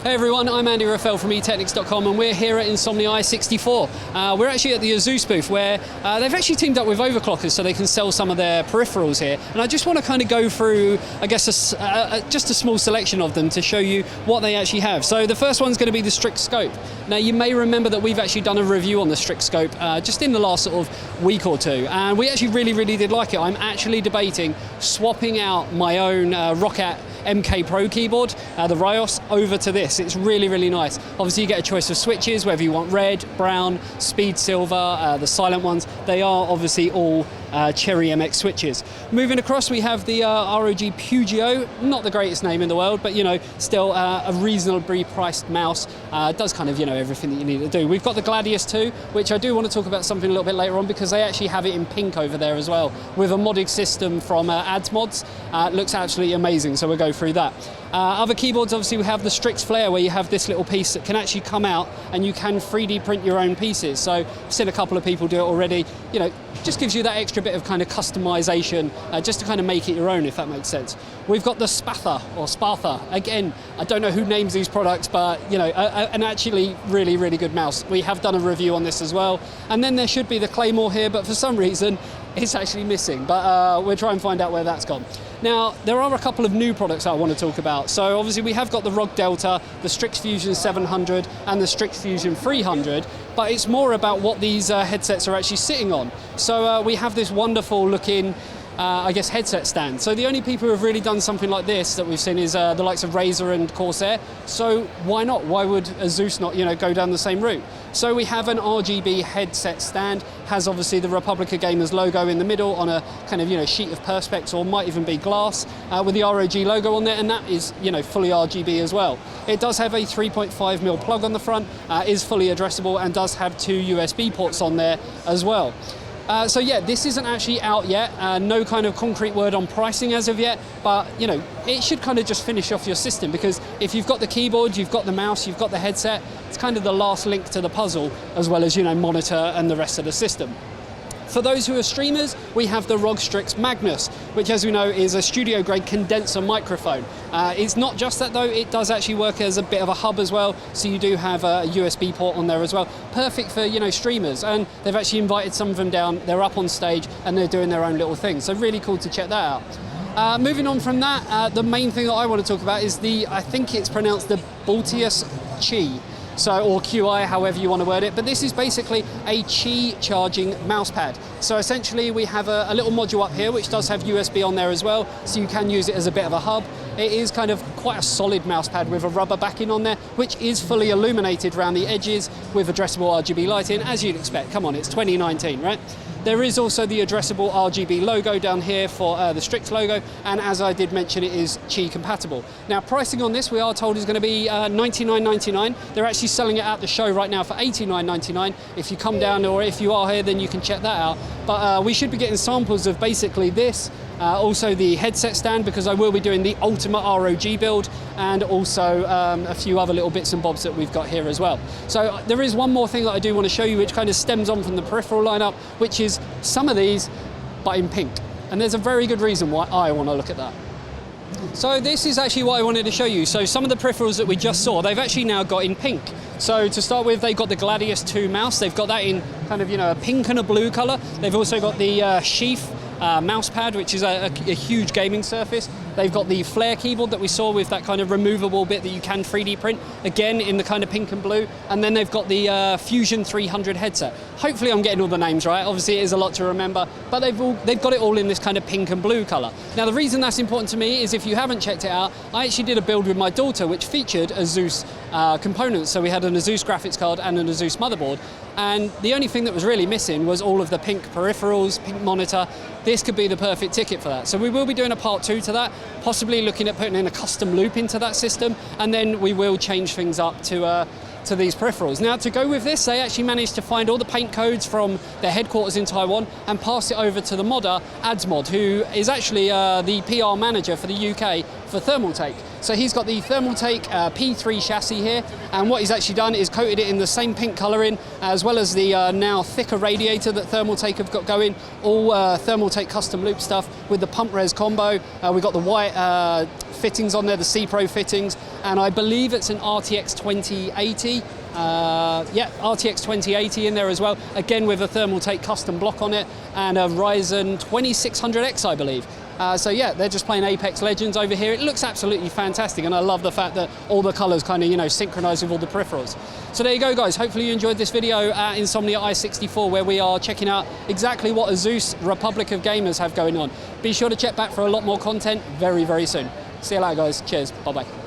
Hey everyone, I'm Andy Rafael from eTeknix.com and we're here at Insomnia i64. We're actually at the ASUS booth where they've actually teamed up with overclockers so they can sell some of their peripherals here. And I just want to kind of go through, I guess, just a small selection of them to show you what they actually have. So the first one's going to be the Strix scope. Now you may remember that we've actually done a review on the Strix scope just in the last sort of week or two. And we actually really did like it. I'm actually debating swapping out my own Roccat MK Pro keyboard, the Rios, over to this. It's really nice. Obviously you get a choice of switches, whether you want red, brown, speed silver, the silent ones. They are obviously all Cherry MX switches. Moving across, we have the RGB QI, not the greatest name in the world, but you know, still a reasonably priced mouse. It does kind of, you know, everything that you need to do. We've got the Gladius 2, which I do want to talk about something a little bit later on because they actually have it in pink over there as well, with a modded system from ADmodz. It looks absolutely amazing, so we'll go through that. Other keyboards, obviously we have the Strix Flare, where you have this little piece that can actually come out and you can 3D print your own pieces. So I've seen a couple of people do it already. You know, just gives you that extra bit of kind of customization, just to kind of make it your own, if that makes sense. We've got the Spatha, or Spatha. Again, I don't know who names these products, but you know, an actually really good mouse. We have done a review on this as well. And then there should be the Claymore here, but for some reason, it's actually missing, but we'll try and find out where that's gone. Now, there are a couple of new products I want to talk about. So obviously we have got the ROG Delta, the Strix Fusion 700 and the Strix Fusion 300, but it's more about what these headsets are actually sitting on. So we have this wonderful looking I guess headset stand. So the only people who have really done something like this that we've seen is the likes of Razer and Corsair. So why not? Why would ASUS not, you know, go down the same route? So we have an RGB headset stand, has obviously the Republica Gamers logo in the middle on a kind of, you know, sheet of perspex or might even be glass with the ROG logo on there, and that is, you know, fully RGB as well. It does have a 3.5mm plug on the front, is fully addressable, and does have 2 USB ports on there as well. So yeah, this isn't actually out yet, no kind of concrete word on pricing as of yet, but you know, it should kind of just finish off your system, because if you've got the keyboard, you've got the mouse, you've got the headset, it's kind of the last link to the puzzle, as well as, you know, monitor and the rest of the system. For those who are streamers, we have the ROG Strix Magnus, which, as we know, is a studio-grade condenser microphone. It's not just that though, it does actually work as a bit of a hub as well, so you do have a USB port on there as well. Perfect for, you know, streamers, and they've actually invited some of them down, they're up on stage, and they're doing their own little thing, so really cool to check that out. Moving on from that, the main thing that I want to talk about is the, I think it's pronounced the Baltius QI. So, or QI, however you want to word it, but this is basically a Qi charging mousepad. So essentially we have a little module up here which does have USB on there as well, so you can use it as a bit of a hub. It is kind of quite a solid mousepad with a rubber backing on there, which is fully illuminated around the edges with addressable RGB lighting, as you'd expect. Come on, it's 2019, right? There is also the addressable RGB logo down here for the Strix logo, and as I did mention, it is Qi compatible. Now, pricing on this, we are told, is going to be $99.99. They're actually selling it at the show right now for $89.99. If you come down, or if you are here, then you can check that out. But we should be getting samples of basically this, also the headset stand, because I will be doing the ultimate ROG build, and also a few other little bits and bobs that we've got here as well. So there is one more thing that I do want to show you, which kind of stems on from the peripheral lineup, which is some of these, but in pink. And there's a very good reason why I want to look at that. So this is actually what I wanted to show you. So some of the peripherals that we just saw, they've actually now got in pink. So to start with, they've got the Gladius 2 mouse. They've got that in kind of, you know, a pink and a blue color. They've also got the Sheath mousepad, which is a huge gaming surface. They've got the Flare keyboard that we saw with that kind of removable bit that you can 3D print, again in the kind of pink and blue. And then they've got the Fusion 300 headset. Hopefully I'm getting all the names right. Obviously it is a lot to remember, but they've got it all in this kind of pink and blue color. Now the reason that's important to me is, if you haven't checked it out, I actually did a build with my daughter which featured ASUS components. So we had an ASUS graphics card and an ASUS motherboard, and the only thing that was really missing was all of the pink peripherals, pink monitor. This could be the perfect ticket for that. So we will be doing a part 2 to that, possibly looking at putting in a custom loop into that system, and then we will change things up to these peripherals. Now, to go with this, they actually managed to find all the paint codes from their headquarters in Taiwan and pass it over to the modder, ADmodz, who is actually the PR manager for the UK for Thermaltake. So he's got the Thermaltake P3 chassis here, and what he's actually done is coated it in the same pink colouring, as well as the now thicker radiator that Thermaltake have got going, all Thermaltake custom loop stuff with the pump res combo. We've got the white fittings on there, the C-Pro fittings, and I believe it's an RTX 2080. Yeah, RTX 2080 in there as well, again with a Thermaltake custom block on it, and a Ryzen 2600X, I believe. So yeah, they're just playing Apex Legends over here. It looks absolutely fantastic, and I love the fact that all the colours kind of, you know, synchronise with all the peripherals. So there you go, guys. Hopefully you enjoyed this video at Insomnia i64, where we are checking out exactly what ASUS Republic of Gamers have going on. Be sure to check back for a lot more content very, very soon. See you later, guys. Cheers. Bye-bye.